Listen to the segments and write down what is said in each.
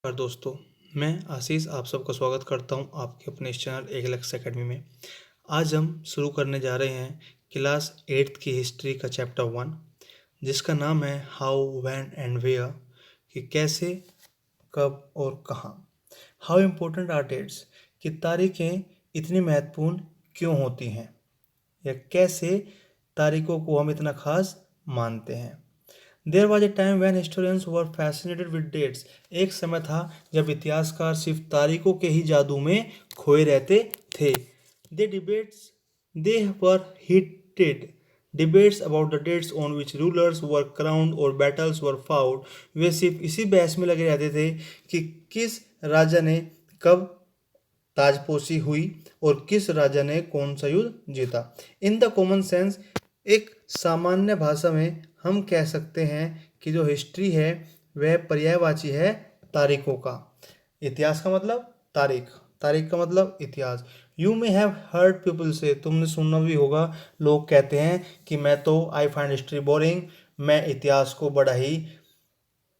नमस्कार दोस्तों। मैं आशीष आप सबका स्वागत करता हूं आपके अपने इस चैनल एक लक्ष्य एकेडमी में। आज हम शुरू करने जा रहे हैं क्लास 8th की हिस्ट्री का चैप्टर 1, जिसका नाम है हाउ व्हेन एंड वेयर, कि कैसे, कब और कहाँ। हाउ इम्पोर्टेंट आर डेट्स, कि तारीखें इतनी महत्वपूर्ण क्यों होती हैं, या कैसे तारीखों को हम इतना खास मानते हैं। There was a time when historians were fascinated with dates. एक समय था जब इतिहासकार सिर्फ तारीखों के ही जादू में खोए रहते थे। They were heated debates about the dates on which rulers were crowned और बैटल्स वर फाउट। वे सिर्फ इसी बहस में लगे रहते थे कि किस राजा ने कब ताजपोशी हुई और किस राजा ने कौन सा युद्ध जीता। इन द कॉमन सेंस, एक सामान्य भाषा में हम कह सकते हैं कि जो हिस्ट्री है वह पर्यायवाची है तारीखों का। इतिहास का मतलब तारीख, तारीख का मतलब इतिहास। You may have heard people से, तुमने सुना भी होगा, लोग कहते हैं कि आई फाइंड हिस्ट्री बोरिंग, मैं इतिहास को बड़ा ही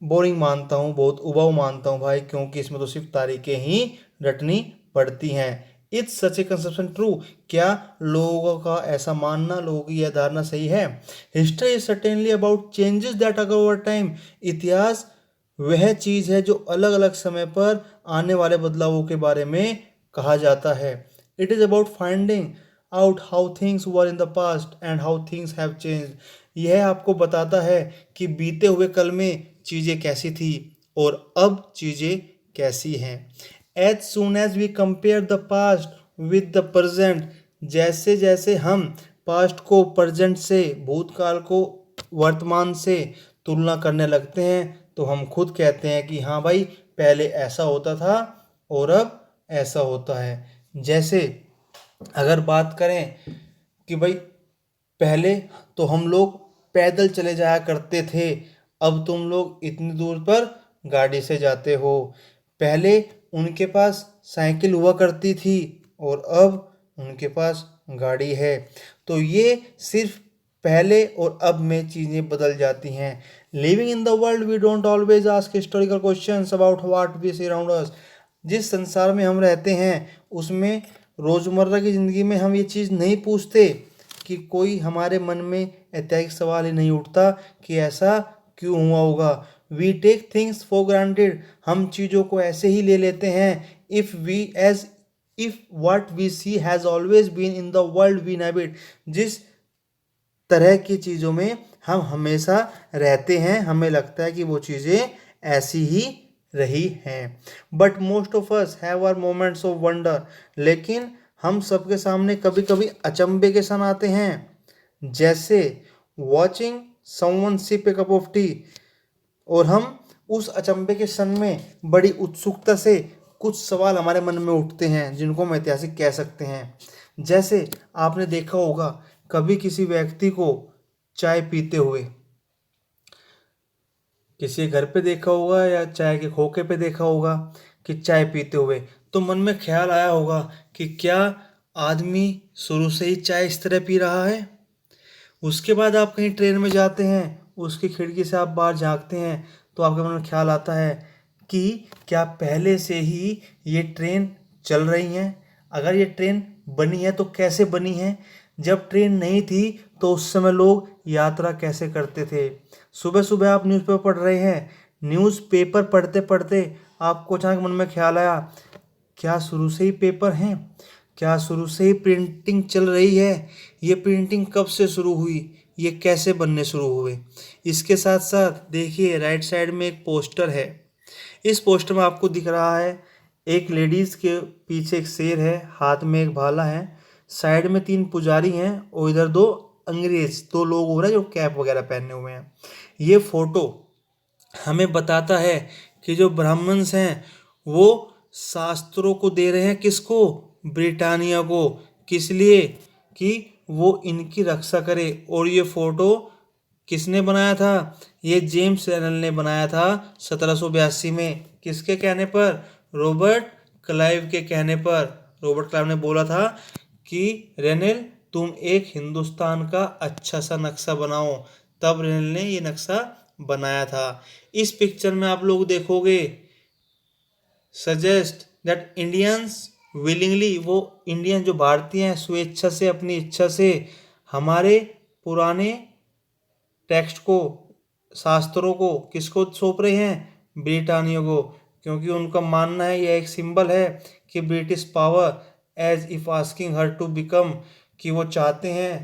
बोरिंग मानता हूँ, बहुत उबाऊ मानता हूँ भाई, क्योंकि इसमें तो सिर्फ तारीखें ही रटनी पड़ती हैं। It's such A conception true, क्या लोगों का ऐसा मानना, लोगों की यह धारणा सही है? History is certainly about changes that occur over time. इतिहास वह चीज है जो अलग अलग समय पर आने वाले बदलावों के बारे में कहा जाता है। It is about finding out how things were in the past and how things have changed. यह आपको बताता है कि बीते हुए कल में चीज़ें कैसी थी और अब चीज़ें कैसी हैं। As soon as we compare the past with the present, जैसे जैसे हम पास्ट को प्रेजेंट से, भूतकाल को वर्तमान से तुलना करने लगते हैं, तो हम खुद कहते हैं कि हाँ भाई, पहले ऐसा होता था और अब ऐसा होता है। जैसे अगर बात करें कि भाई पहले तो हम लोग पैदल चले जाया करते थे, अब तुम लोग इतनी दूर पर गाड़ी से जाते हो। पहले उनके पास साइकिल हुआ करती थी और अब उनके पास गाड़ी है। तो ये सिर्फ पहले और अब में चीज़ें बदल जाती हैं। Living in the world we don't always ask historical questions about what we see around us. जिस संसार में हम रहते हैं उसमें रोज़मर्रा की ज़िंदगी में हम ये चीज़ नहीं पूछते कि कोई हमारे मन में ऐतिहासिक सवाल ही नहीं उठता कि ऐसा क्यों हुआ होगा। We take things for granted, हम चीज़ों को ऐसे ही ले लेते हैं। If what we see has always been in the world we inhabit, जिस तरह की चीज़ों में हम हमेशा रहते हैं, हमें लगता है कि वो चीज़ें ऐसी ही रही हैं। But most of us have our moments of wonder, लेकिन हम सबके सामने कभी कभी अचंभे के क्षण आते हैं, जैसे watching someone sip a cup of tea, और हम उस अचंभे के क्षण में बड़ी उत्सुकता से कुछ सवाल हमारे मन में उठते हैं जिनको हम ऐतिहासिक कह सकते हैं। जैसे आपने देखा होगा कभी किसी व्यक्ति को चाय पीते हुए, किसी घर पे देखा होगा या चाय के खोखे पे देखा होगा कि चाय पीते हुए, तो मन में ख्याल आया होगा कि क्या आदमी शुरू से ही चाय इस तरह पी रहा है। उसके बाद आप कहीं ट्रेन में जाते हैं, उसकी खिड़की से आप बाहर झांकते हैं, तो आपके मन में ख्याल आता है कि क्या पहले से ही ये ट्रेन चल रही हैं। अगर ये ट्रेन बनी है तो कैसे बनी है, जब ट्रेन नहीं थी तो उस समय लोग यात्रा कैसे करते थे। सुबह सुबह आप न्यूज़पेपर पढ़ रहे हैं, न्यूज़पेपर पढ़ते पढ़ते आपको अचानक मन में ख्याल आया, क्या शुरू से ही पेपर हैं, क्या शुरू से ही प्रिंटिंग चल रही है, ये प्रिंटिंग कब से शुरू हुई, ये कैसे बनने शुरू हुए। इसके साथ साथ देखिए राइट साइड में एक पोस्टर है। इस पोस्टर में आपको दिख रहा है एक लेडीज़ के पीछे एक शेर है, हाथ में एक भाला है, साइड में 3 पुजारी हैं और इधर 2 अंग्रेज, 2 लोग हो रहे हैं जो कैप वगैरह पहने हुए हैं। ये फोटो हमें बताता है कि जो ब्राह्मण्स हैं वो शास्त्रों को दे रहे हैं किसको, ब्रिटानिया को, किस लिए, कि वो इनकी रक्षा करे। और ये फोटो किसने बनाया था, ये जेम्स रेनल ने बनाया था 1782 में। किसके कहने पर, रॉबर्ट क्लाइव के कहने पर। रॉबर्ट क्लाइव ने बोला था कि रेनल तुम एक हिंदुस्तान का अच्छा सा नक्शा बनाओ, तब रेनल ने ये नक्शा बनाया था। इस पिक्चर में आप लोग देखोगे सजेस्ट दैट इंडियंस विलिंगली, वो इंडियन जो भारतीय हैं स्वेच्छा से अपनी इच्छा से हमारे पुराने टेक्स्ट को, शास्त्रों को किसको सौंप रहे हैं, ब्रिटानिया को, क्योंकि उनका मानना है यह एक सिंबल है कि British power as if asking her to become, कि वो चाहते हैं,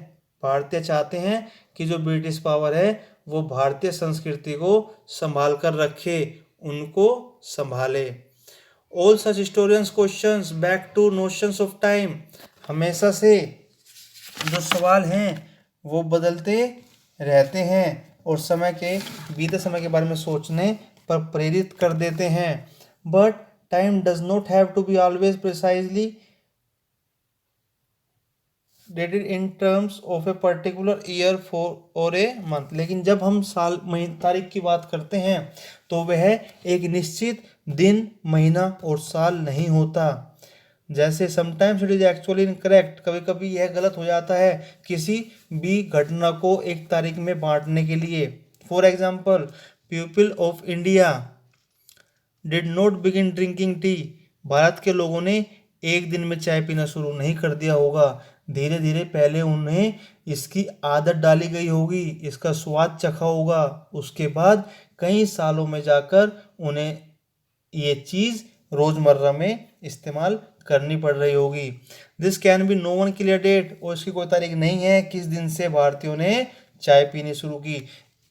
भारतीय चाहते हैं कि जो ब्रिटिश पावर है वो भारतीय संस्कृति को संभाल कर रखे, उनको संभाले। All such historians questions back to notions of time, हमेशा से जो सवाल हैं वो बदलते रहते हैं और समय के, बीते समय के बारे में सोचने पर प्रेरित कर देते हैं। But time does not have to be always precisely dated in terms of a particular year for और ए मंथ, लेकिन जब हम साल महीने तारीख की बात करते हैं तो वह एक निश्चित दिन, महीना और साल नहीं होता। जैसे sometimes it is actually incorrect, कभी कभी यह गलत हो जाता है किसी भी घटना को एक तारीख में बांटने के लिए। For example, people of India did not begin drinking tea, Bharat के लोगों ने एक दिन में चाय पीना शुरू नहीं कर दिया होगा, धीरे धीरे पहले उन्हें इसकी आदत डाली गई होगी, इसका स्वाद चखा होगा, उसके बाद कई सालों में जाकर उन्हें ये चीज़ रोज़मर्रा में इस्तेमाल करनी पड़ रही होगी। This can be no one clear date, और इसकी कोई तारीख नहीं है किस दिन से भारतीयों ने चाय पीनी शुरू की।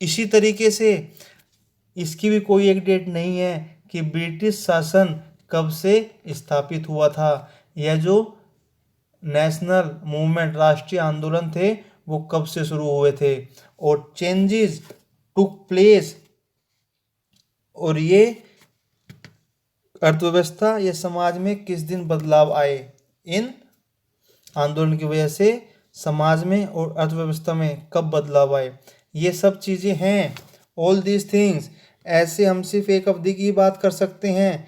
इसी तरीके से इसकी भी कोई एक डेट नहीं है कि ब्रिटिश शासन कब से स्थापित हुआ था। यह जो नेशनल मूवमेंट, राष्ट्रीय आंदोलन थे, वो कब से शुरू हुए थे, और चेंजेस टुक प्लेस, और ये अर्थव्यवस्था या समाज में किस दिन बदलाव आए, इन आंदोलन की वजह से समाज में और अर्थव्यवस्था में कब बदलाव आए, ये सब चीज़ें हैं। ऑल दीज थिंग्स, ऐसे हम सिर्फ एक अवधि की बात कर सकते हैं,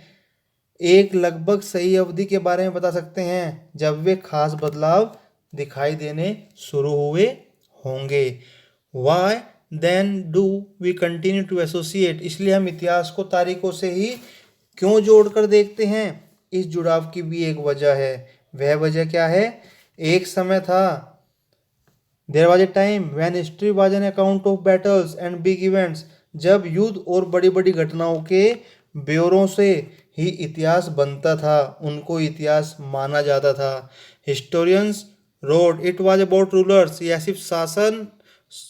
एक लगभग सही अवधि के बारे में बता सकते हैं जब वे खास बदलाव दिखाई देने शुरू हुए होंगे। Why then do we continue to associate, इसलिए हम इतिहास को तारीखों से ही क्यों जोड़कर देखते हैं, इस जुड़ाव की भी एक वजह है। वह वजह क्या है, एक समय था, there was a time when history was an account of battles and big events, जब युद्ध और बड़ी बड़ी घटनाओं के ब्यौरों से ही इतिहास बनता था, उनको इतिहास माना जाता था। Historians road it was about rulers, यह सिर्फ शासन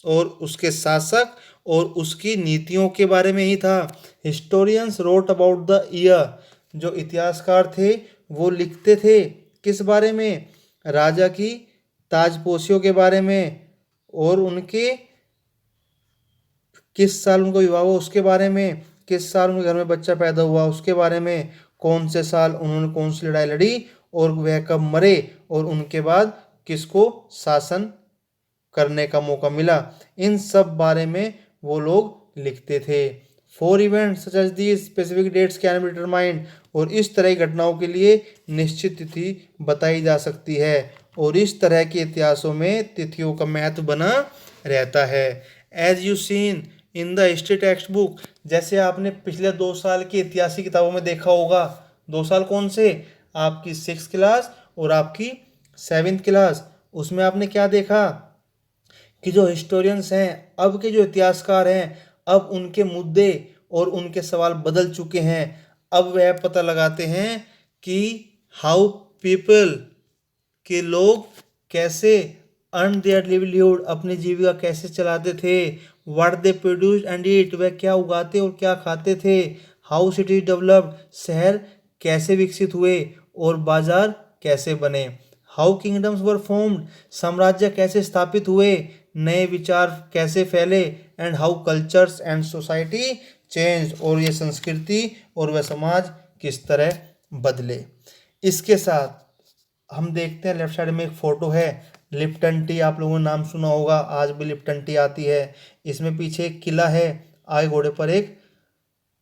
और उसके शासक और उसकी नीतियों के बारे में ही था। Historians wrote about the year, जो इतिहासकार थे वो लिखते थे किस बारे में, राजा की ताजपोशियों के बारे में, और उनके किस साल उनको विवाह हुआ उसके बारे में, किस साल उनके घर में बच्चा पैदा हुआ उसके बारे में, कौन से साल उन्होंने कौन सी लड़ाई लड़ी और वह कब मरे, और उनके बाद किसको शासन करने का मौका मिला, इन सब बारे में वो लोग लिखते थे। For events such as the specific dates can be determined, और इस तरह की घटनाओं के लिए निश्चित तिथि बताई जा सकती है, और इस तरह के इतिहासों में तिथियों का महत्व बना रहता है। As you seen in the history textbook, जैसे आपने पिछले 2 साल की इतिहास की किताबों में देखा होगा, 2 साल कौन से, आपकी 6th क्लास और आपकी 7th क्लास, उसमें आपने क्या देखा कि जो हिस्टोरियंस हैं, अब के जो इतिहासकार हैं, अब उनके मुद्दे और उनके सवाल बदल चुके हैं। अब वह पता लगाते हैं कि हाउ पीपल, के लोग कैसे अर्न देयर लिवलीहुड, अपनी जीविका कैसे चलाते थे, what they produce and eat, वह क्या उगाते और क्या खाते थे, हाउ सिटी डेवलप्ड, शहर कैसे विकसित हुए और बाजार कैसे बने, हाउ किंगडम्स वर फॉर्म्ड, साम्राज्य कैसे स्थापित हुए, नए विचार कैसे फैले, and how cultures and society change, और ये संस्कृति और वह समाज किस तरह बदले। इसके साथ हम देखते हैं लेफ्ट साइड में एक फ़ोटो है, लिप्टन टी, आप लोगों ने नाम सुना होगा, आज भी लिप्टन टी आती है। इसमें पीछे एक किला है, आगे घोड़े पर एक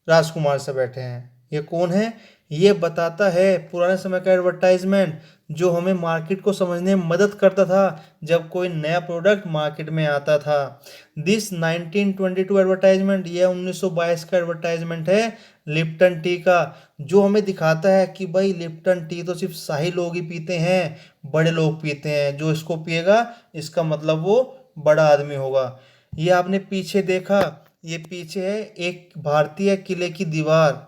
राजकुमार से बैठे हैं, ये कौन है, ये बताता है पुराने समय का एडवर्टाइजमेंट जो हमें मार्केट को समझने में मदद करता था जब कोई नया प्रोडक्ट मार्केट में आता था। दिस 1922 एडवर्टाइजमेंट, यह 1922 का एडवर्टाइजमेंट है, लिप्टन टी का, जो हमें दिखाता है कि भाई लिप्टन टी तो सिर्फ शाही लोग ही पीते हैं, बड़े लोग पीते हैं, जो इसको पिएगा इसका मतलब वो बड़ा आदमी होगा। ये आपने पीछे देखा, ये पीछे है एक भारतीय किले की दीवार,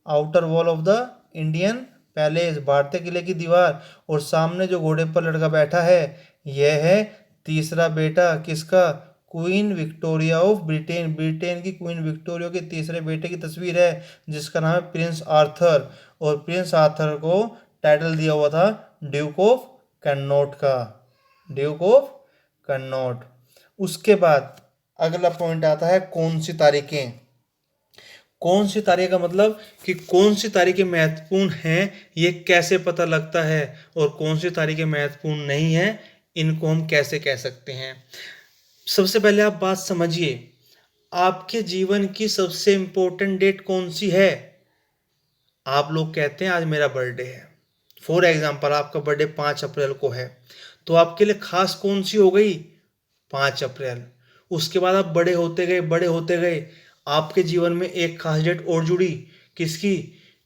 outer wall of the Indian palace, भारतीय किले की दीवार, और सामने जो घोड़े पर लड़का बैठा है यह है तीसरा बेटा किसका, queen Victoria of Britain, Britain की क्वीन विक्टोरिया के तीसरे बेटे की तस्वीर है जिसका नाम है प्रिंस आर्थर, और प्रिंस आर्थर को टाइटल दिया हुआ था ड्यूक ऑफ कन्नॉट का, ड्यूक ऑफ कन्नॉट। उसके बाद अगला पॉइंट आता है कौन सी तारीखें। कौन सी तारीख का मतलब कि कौन सी तारीखें महत्वपूर्ण हैं, ये कैसे पता लगता है, और कौन सी तारीखें महत्वपूर्ण नहीं है, इनको हम कैसे कह सकते हैं। सबसे पहले आप बात समझिए, आपके जीवन की सबसे इंपॉर्टेंट डेट कौन सी है। आप लोग कहते हैं आज मेरा बर्थडे है, फॉर एग्जाम्पल आपका बर्थडे 5 अप्रैल को है, तो आपके लिए खास कौन सी हो गई, 5 अप्रैल। उसके बाद आप बड़े होते गए, बड़े होते गए, आपके जीवन में एक खास डेट और जुड़ी, किसकी,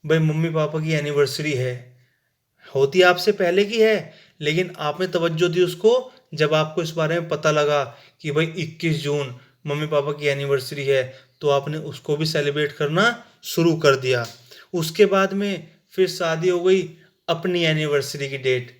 भाई मम्मी पापा की एनिवर्सरी है, होती आपसे पहले की है, लेकिन आपने तवज्जो दी उसको जब आपको इस बारे में पता लगा कि भाई 21 जून मम्मी पापा की एनिवर्सरी है, तो आपने उसको भी सेलिब्रेट करना शुरू कर दिया। उसके बाद में फिर शादी हो गई, अपनी एनिवर्सरी की डेट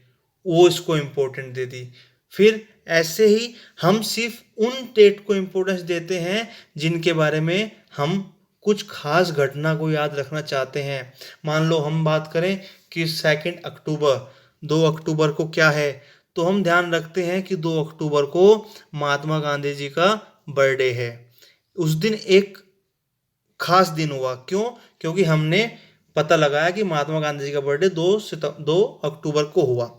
वो इसको इम्पोर्टेंट दे दी। फिर ऐसे ही हम सिर्फ उन डेट को इम्पोर्टेंस देते हैं जिनके बारे में हम कुछ खास घटना को याद रखना चाहते हैं। मान लो हम बात करें कि 2 अक्टूबर, 2 अक्टूबर को क्या है, तो हम ध्यान रखते हैं कि 2 अक्टूबर को महात्मा गांधी जी का बर्थडे है। उस दिन एक खास दिन हुआ, क्यों, क्योंकि हमने पता लगाया कि महात्मा गांधी जी का बर्थडे 2 अक्टूबर को हुआ।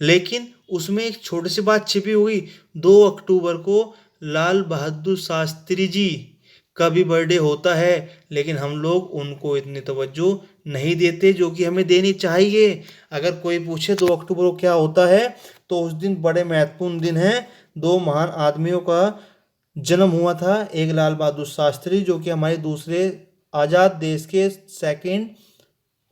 लेकिन उसमें एक छोटी सी बात छिपी हुई, 2 अक्टूबर को लाल बहादुर शास्त्री जी का भी बर्थडे होता है, लेकिन हम लोग उनको इतनी तवज्जो नहीं देते जो कि हमें देनी चाहिए। अगर कोई पूछे 2 अक्टूबर को क्या होता है, तो उस दिन बड़े महत्वपूर्ण दिन है, दो महान आदमियों का जन्म हुआ था, एक लाल बहादुर शास्त्री जो कि हमारे दूसरे आज़ाद देश के सेकंड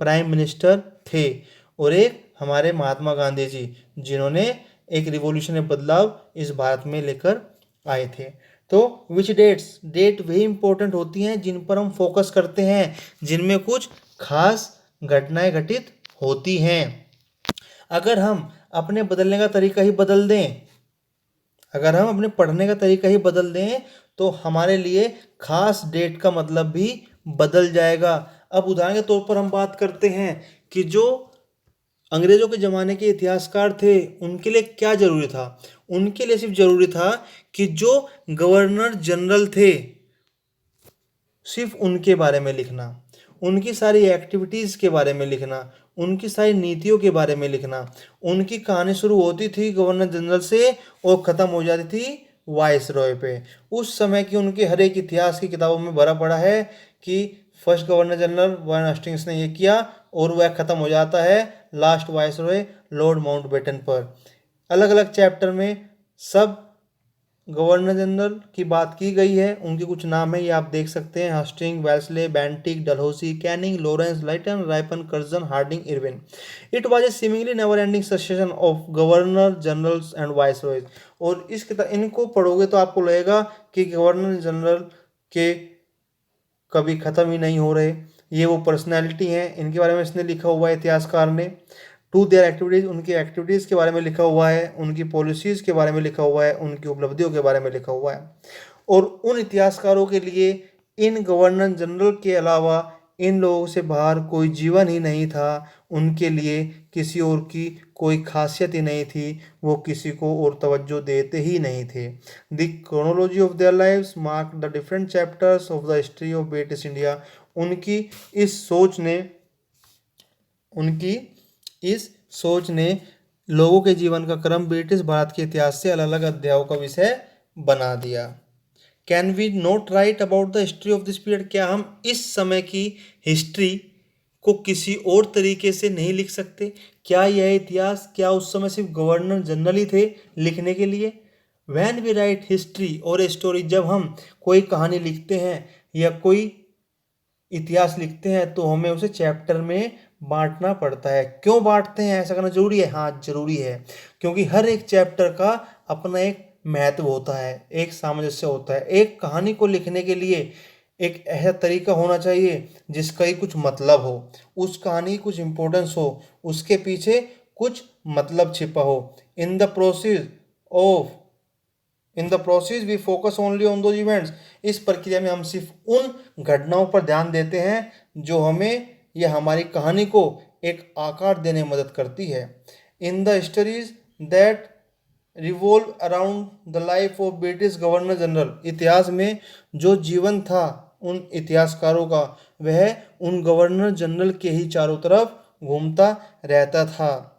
प्राइम मिनिस्टर थे, और एक हमारे महात्मा गांधी जी जिन्होंने एक रिवॉल्यूशनरी बदलाव इस भारत में लेकर आए थे। तो विच डेट्स, डेट वही इंपॉर्टेंट होती हैं जिन पर हम फोकस करते हैं, जिनमें कुछ खास घटनाएं घटित होती हैं। अगर हम अपने बदलने का तरीका ही बदल दें, अगर हम अपने पढ़ने का तरीका ही बदल दें, तो हमारे लिए खास डेट का मतलब भी बदल जाएगा। अब उदाहरण के तौर पर हम बात करते हैं कि जो अंग्रेजों के ज़माने के इतिहासकार थे उनके लिए क्या ज़रूरी था, उनके लिए सिर्फ ज़रूरी था कि जो गवर्नर जनरल थे सिर्फ उनके बारे में लिखना, उनकी सारी एक्टिविटीज़ के बारे में लिखना, उनकी सारी नीतियों के बारे में लिखना। उनकी कहानी शुरू होती थी गवर्नर जनरल से और ख़त्म हो जाती थी वाइस रॉय पे। उस समय की उनके हर एक इतिहास की किताबों में भरा पड़ा है कि first governor general Warren Hastings ने ये किया, और वह ख़त्म हो जाता है last vice Roy Lord Mountbatten पर। अलग अलग चैप्टर में सब गवर्नर जनरल की बात की गई है, उनके कुछ नाम है ये आप देख सकते हैं, Hastings, Wellesley, Bentinck, Dalhousie, Canning, Lawrence, Lytton, Ripon, Curzon, Hardinge, Irwin. It was a seemingly never ending succession of governor generals and viceroys. और इस किताब इनको पढ़ोगे तो आपको लगेगा कि गवर्नर जनरल के कभी ख़त्म ही नहीं हो रहे, ये वो पर्सनैलिटी हैं, इनके बारे में इसने लिखा हुआ है इतिहासकार ने। टू देयर एक्टिविटीज़, उनकी एक्टिविटीज़ के बारे में लिखा हुआ है, उनकी पॉलिसीज़ के बारे में लिखा हुआ है, उनकी उपलब्धियों के बारे में लिखा हुआ है। और उन इतिहासकारों के लिए इन गवर्नर जनरल के अलावा इन लोगों से बाहर कोई जीवन ही नहीं था, उनके लिए किसी और की कोई खासियत ही नहीं थी, वो किसी को और तवज्जो देते ही नहीं थे। The chronology of their lives mark the different chapters of the history of British India. उनकी इस सोच ने उनकी इस सोच ने लोगों के जीवन का क्रम ब्रिटिश भारत के इतिहास से अलग अलग अध्यायों का विषय बना दिया। Can we not write about the history of this period, क्या हम इस समय की हिस्ट्री को किसी और तरीके से नहीं लिख सकते? क्या यह इतिहास, क्या उस समय सिर्फ गवर्नर जनरल ही थे लिखने के लिए? वैन वी राइट हिस्ट्री और ए स्टोरी, जब हम कोई कहानी लिखते हैं या कोई इतिहास लिखते हैं तो हमें उसे चैप्टर में बांटना पड़ता है। क्यों बांटते हैं, ऐसा करना जरूरी है? हाँ जरूरी है, क्योंकि हर एक चैप्टर का अपना एक महत्व होता है, एक सामंजस्य होता है। एक कहानी को लिखने के लिए एक ऐसा तरीका होना चाहिए जिसका ही कुछ मतलब हो, उस कहानी की कुछ इंपॉर्टेंस हो, उसके पीछे कुछ मतलब छिपा हो। In the process of in the process we focus only on दो इवेंट्स। इस प्रक्रिया में हम सिर्फ उन घटनाओं पर ध्यान देते हैं जो हमें या हमारी कहानी को एक आकार देने में मदद करती है। In the stories that revolve around the life of British governor general, इतिहास में जो जीवन था उन इतिहासकारों का, वह उन गवर्नर जनरल के ही चारों तरफ घूमता रहता था।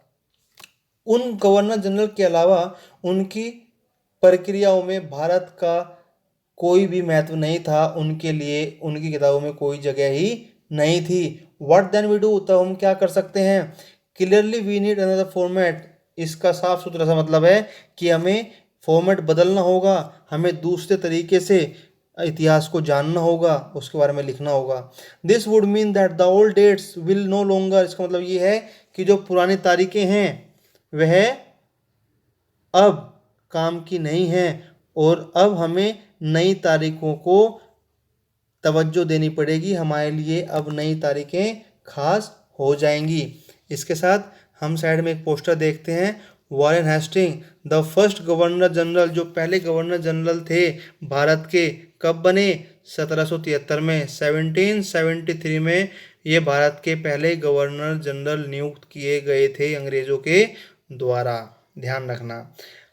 उन गवर्नर जनरल के अलावा उनकी प्रक्रियाओं में भारत का कोई भी महत्व नहीं था, उनके लिए उनकी किताबों में कोई जगह ही नहीं थी। व्हाट देन वी डू, तब हम क्या कर सकते हैं? Clearly we need another format. इसका साफ सुथरा सा मतलब है कि हमें फॉर्मेट बदलना होगा, हमें दूसरे तरीके से इतिहास को जानना होगा, उसके बारे में लिखना होगा। This would mean that the old dates will no longer, इसका मतलब ये है कि जो पुरानी तारीखें हैं वह अब काम की नहीं है, और अब हमें नई तारीखों को तवज्जो देनी पड़ेगी, हमारे लिए अब नई तारीखें खास हो जाएंगी। इसके साथ हम साइड में एक पोस्टर देखते हैं। Warren Hasting the first governor general, जो पहले गवर्नर जनरल थे भारत के, कब बने? 1773 में। 1773 में ये भारत के पहले गवर्नर जनरल नियुक्त किए गए थे अंग्रेजों के द्वारा, ध्यान रखना।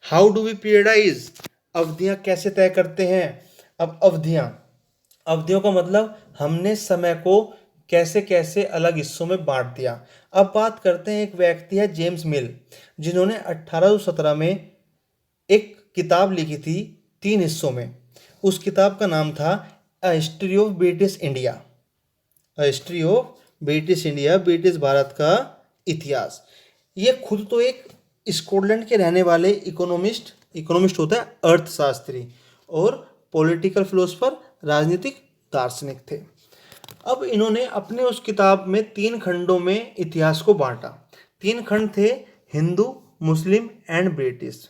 हाउ डू वी पीरियडाइज, अवधियां कैसे तय करते हैं? अब अवधियों का मतलब हमने समय को कैसे कैसे अलग हिस्सों में बांट दिया। अब बात करते हैं, एक व्यक्ति है जेम्स मिल, जिन्होंने 1817 में एक किताब लिखी थी 3 हिस्सों में। उस किताब का नाम था a history of British India. A history of British India, British Bharat का इतिहास। ये खुद तो एक स्कॉटलैंड के रहने वाले इकोनॉमिस्ट होता है, अर्थशास्त्री, और पॉलिटिकल फिलोसफर, राजनीतिक दार्शनिक थे। अब इन्होंने अपने उस किताब में 3 खंडों में इतिहास को बांटा। 3 खंड थे, हिंदू, मुस्लिम एंड ब्रिटिश।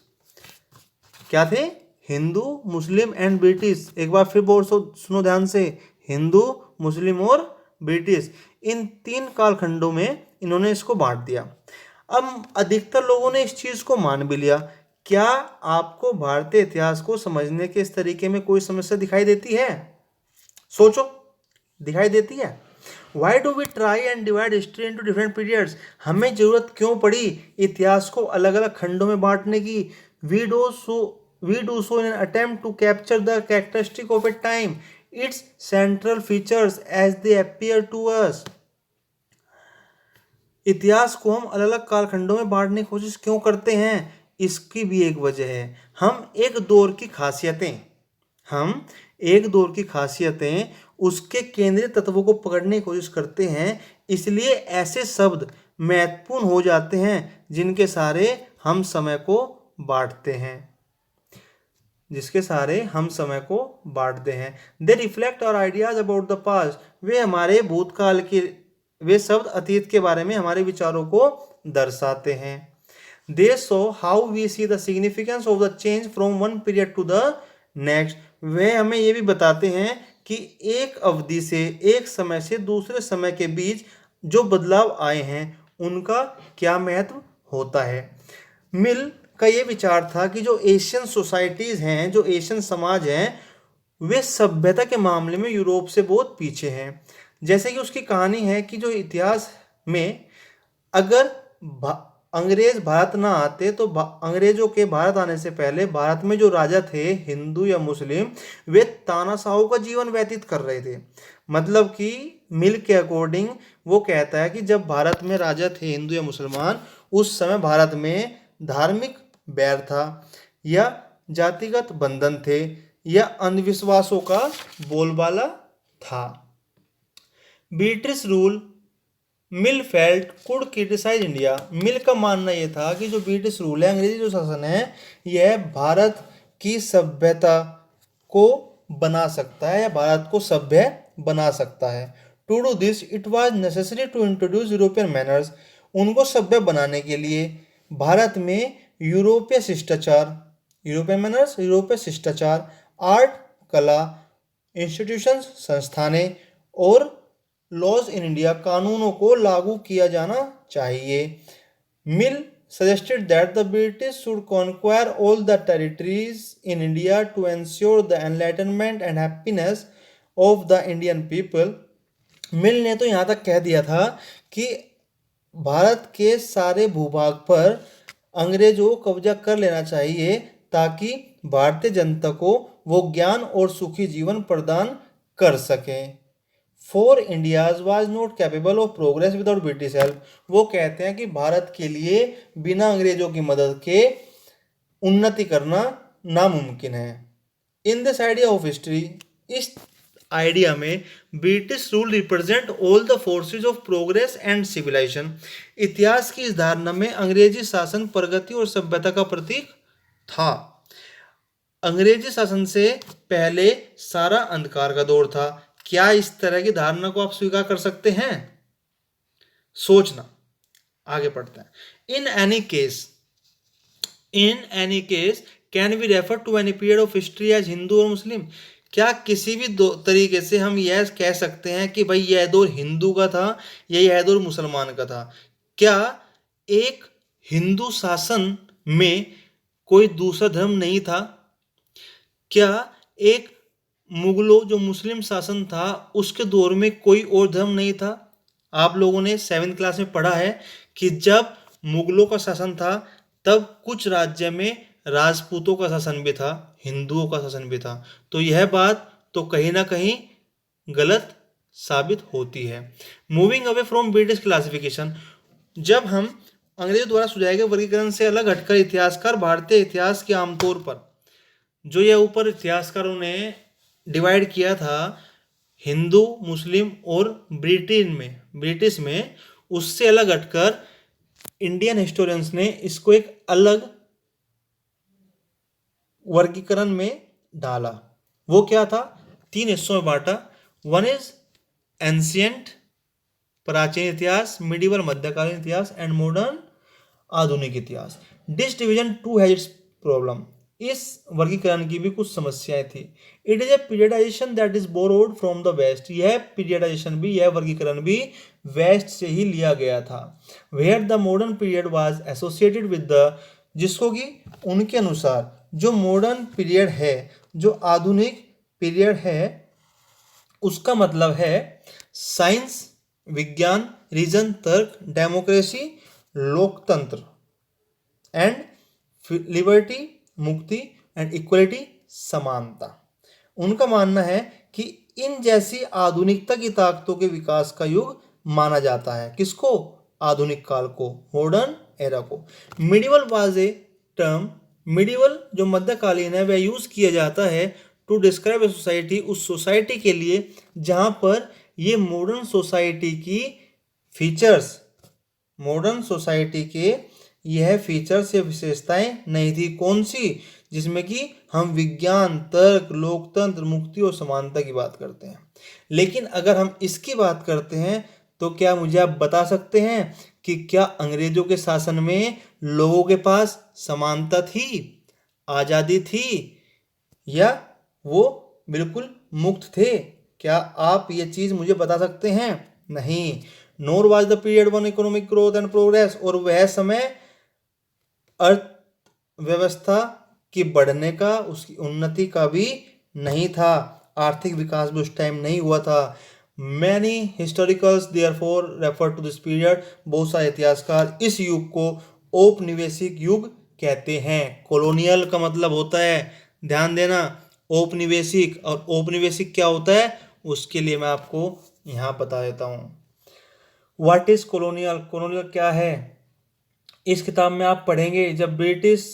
क्या थे? Hindu, Muslim and British. एक बार फिर बोल सुनो ध्यान से, हिंदू, मुस्लिम और ब्रिटिश। इन 3 कालखंडों में इन्होंने इसको बांट दिया। अब अधिकतर लोगों ने इस चीज को मान भी लिया। क्या आपको भारतीय इतिहास को समझने के इस तरीके में कोई समस्या दिखाई देती है? सोचो, दिखाई देती है? Why do we try and divide history into different periods, हमें जरूरत क्यों पड़ी इतिहास को अलग अलग खंडों में बांटने की? We do so in an attempt to capture the characteristic of a time, its central features as they appear to us. इतिहास को हम अलग अलग कालखंडों में बांटने की कोशिश क्यों करते हैं? इसकी भी एक वजह है। हम एक दौर की खासियतें उसके केंद्रीय तत्वों को पकड़ने की कोशिश करते हैं, इसलिए ऐसे शब्द महत्वपूर्ण हो जाते हैं जिनके सहारे हम समय को बांटते हैं। They reflect our ideas about the past, वे हमारे भूतकाल के, वे शब्द अतीत के बारे में हमारे विचारों को दर्शाते हैं। They show how we see the significance of the change from one period to the next, वे हमें ये भी बताते हैं कि एक अवधि से, एक समय से दूसरे समय के बीच जो बदलाव आए हैं उनका क्या महत्व होता है। मिल का ये विचार था कि जो एशियन सोसाइटीज हैं, जो एशियन समाज हैं, वे सभ्यता के मामले में यूरोप से बहुत पीछे हैं। जैसे कि उसकी कहानी है कि जो इतिहास में अगर अंग्रेज भारत ना आते तो अंग्रेजों के भारत आने से पहले भारत में जो राजा थे, हिंदू या मुस्लिम, वे तानाशाहों का जीवन व्यतीत कर रहे थे। मतलब कि मिल के अकॉर्डिंग वो कहता है कि जब भारत में राजा थे हिंदू या मुसलमान, उस समय भारत में धार्मिक बैर था, या जातिगत बंधन थे, या अंधविश्वासों का बोलबाला था। British rule Mill felt could criticise India, Mill का मानना यह था कि जो ब्रिटिश रूल है, अंग्रेजी जो शासन है, यह भारत की सभ्यता को बना सकता है या भारत को सभ्य बना सकता है। To do this it was necessary to introduce European manners. उनको सभ्य बनाने के लिए भारत में यूरोपीय शिष्टाचार, यूरोपियन मैनर्स, यूरोपीय शिष्टाचार, आर्ट, कला, इंस्टीट्यूशंस, संस्थानें और लॉज इन इंडिया, कानूनों को लागू किया जाना चाहिए। मिल suggested that the British should conquer all the territories in India to ensure the enlightenment and happiness of the Indian people। मिल ने तो यहाँ तक कह दिया था कि भारत के सारे भूभाग पर अंग्रेजों को कब्जा कर लेना चाहिए ताकि भारतीय जनता को वो ज्ञान और सुखी जीवन प्रदान कर सकें। For India's was not capable of progress without British help. वो कहते हैं कि भारत के लिए बिना अंग्रेजों की मदद के उन्नति करना नामुमकिन है। In this idea of history, इस आइडिया में British rule represent all the forces of progress and civilisation. इतिहास की इस धारणा में अंग्रेजी शासन प्रगति और सभ्यता का प्रतीक था। अंग्रेजी शासन से पहले सारा अंधकार का दौर था। क्या इस तरह की धारणा को आप स्वीकार कर सकते हैं? सोचना। आगे पढ़ते हैं। In any case can be refer to any period of history as Hindu और मुस्लिम। क्या किसी भी दो तरीके से हम यह कह सकते हैं कि भाई यह दौर हिंदू का था या यह दौर मुसलमान का था? क्या एक हिंदू शासन में कोई दूसरा धर्म नहीं था? क्या एक मुगलों जो मुस्लिम शासन था उसके दौर में कोई और धर्म नहीं था? आप लोगों ने 7th क्लास में पढ़ा है कि जब मुगलों का शासन था तब कुछ राज्य में राजपूतों का शासन भी था, हिंदुओं का शासन भी था। तो यह बात तो कहीं ना कहीं गलत साबित होती है। Moving away from British classification, जब हम अंग्रेजों द्वारा सुझाए गए वर्गीकरण से अलग हटकर इतिहासकार भारतीय इतिहास के आमतौर पर जो यह ऊपर इतिहासकारों ने डिवाइड किया था हिंदू, मुस्लिम और ब्रिटिश में, उससे अलग हटकर इंडियन हिस्टोरियंस ने इसको एक अलग वर्गीकरण में डाला। वो क्या था? 3 हिस्सों में बांटा। वन इज एंशियंट, प्राचीन इतिहास, मिडिवल मध्यकालीन इतिहास एंड मॉडर्न आधुनिक इतिहास। This division too has its problem, इस वर्गीकरण की भी कुछ समस्याएं थी। It is a periodisation that is borrowed from the west, यह पीरियडाइजेशन भी, यह वर्गीकरण भी वेस्ट से ही लिया गया था। Where the modern period was associated with the, जिसको कि उनके अनुसार जो मॉडर्न पीरियड है, जो आधुनिक पीरियड है, उसका मतलब है साइंस, विज्ञान, रीजन, तर्क, डेमोक्रेसी, लोकतंत्र एंड लिबर्टी, मुक्ति एंड इक्वलिटी, समानता। उनका मानना है कि इन जैसी आधुनिकता की ताकतों के विकास का युग माना जाता है। किसको? आधुनिक काल को, मॉडर्न एरा को। Medieval was a term, medieval जो मध्यकालीन है वह यूज किया जाता है टू डिस्क्राइब ए सोसाइटी, उस सोसाइटी के लिए जहां पर ये मॉडर्न सोसाइटी की फीचर्स, मॉडर्न सोसाइटी के यह फीचर्स या विशेषताएं नहीं थी। कौन सी? जिसमें कि हम विज्ञान, तर्क, लोकतंत्र, मुक्ति और समानता की बात करते हैं। लेकिन अगर हम इसकी बात करते हैं तो क्या मुझे आप बता सकते हैं कि क्या अंग्रेजों के शासन में लोगों के पास समानता थी, आजादी थी, या वो बिल्कुल मुक्त थे? क्या आप ये चीज मुझे बता सकते हैं? नहीं। Nor was the period one economic growth and progress, और वह समय अर्थव्यवस्था की बढ़ने का, उसकी उन्नति का भी नहीं था। आर्थिक विकास भी उस टाइम नहीं हुआ था। Many historicals therefore refer to this period, बहुत सारे इतिहासकार इस युग को औपनिवेशिक युग कहते हैं। कॉलोनियल का मतलब होता है, ध्यान देना, औपनिवेशिक। और औपनिवेशिक क्या होता है उसके लिए मैं आपको यहाँ बता देता हूँ। What is colonial? कॉलोनियल क्या है? इस किताब में आप पढ़ेंगे जब British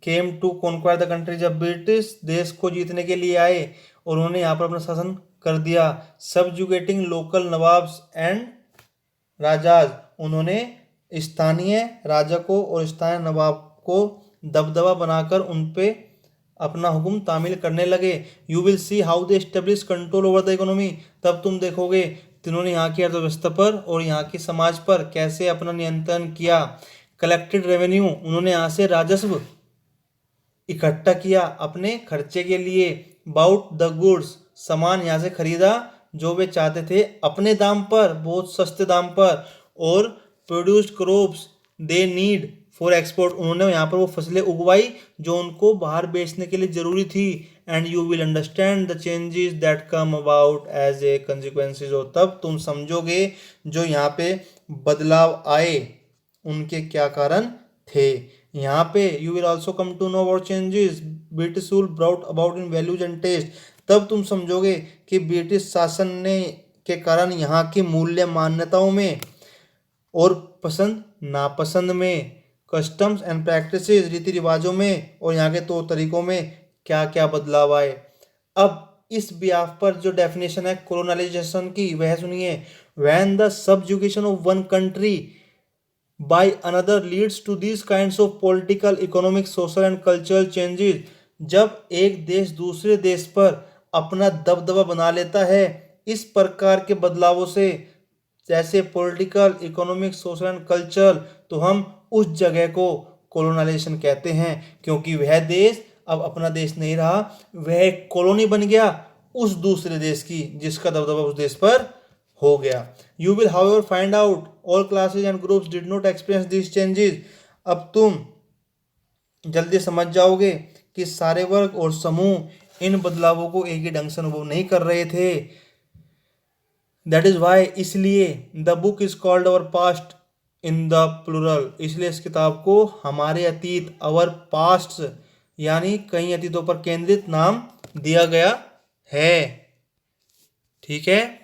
came to conquer the country, जब ब्रिटिश देश को जीतने के लिए आए और उन्होंने यहाँ पर अपना शासन कर दिया, सबजुगेटिंग लोकल नवाब्स एंड राजाज, उन्होंने स्थानीय राजा को और स्थानीय नवाब को दबदबा बनाकर उन पे अपना हुक्म तामील करने लगे। You will see how they establish control over the economy, तब तुम देखोगे जिन्होंने यहाँ की अर्थव्यवस्था पर और यहाँ की समाज पर कैसे अपना नियंत्रण किया। कलेक्टेड रेवेन्यू, उन्होंने यहाँ से राजस्व इकट्ठा किया अपने खर्चे के लिए। बाउट द गुड्स, सामान यहाँ से खरीदा जो वे चाहते थे अपने दाम पर, बहुत सस्ते दाम पर। और produced crops they need for export, उन्होंने यहाँ पर वो फसलें उगवाई जो उनको बाहर बेचने के लिए जरूरी थी। And you will understand the changes that come about as a consequences, और तब तुम समझोगे जो यहाँ पे बदलाव आए उनके क्या कारण थे। यहाँ पे you will also come to know about changes British rule brought about in values and taste, तब तुम समझोगे कि ब्रिटिश शासन ने के कारण यहाँ की मूल्य मान्यताओं में और पसंद नापसंद में, कस्टम्स एंड प्रैक्टिसेस, रीति रिवाजों में और यहाँ के तौर तरीकों में क्या क्या बदलाव आए। अब इस ब्याफ पर जो डेफिनेशन है कोलोनाइजेशन की वह सुनिए। When the subjugation of one country by another leads to these kinds of political, economic, social and cultural changes, जब एक देश दूसरे देश पर अपना दबदबा बना लेता है इस प्रकार के बदलावों से, जैसे political, economic, social and cultural, तो हम उस जगह को कोलोनाइजेशन कहते हैं, क्योंकि वह देश अब अपना देश नहीं रहा, वह एक कॉलोनी बन गया उस दूसरे देश की जिसका दबदबा उस देश पर हो गया। You will however find out all classes and groups did not experience this changes, अब तुम जल्दी समझ जाओगे कि सारे वर्ग और समूह इन बदलावों को एक ही ढंग से अनुभव नहीं कर रहे थे। दैट इज वाई, इसलिए the book is called our past in the plural, इसलिए इस किताब को हमारे अतीत, अवर पास्ट यानी कई अतीतों पर केंद्रित नाम दिया गया है। ठीक है।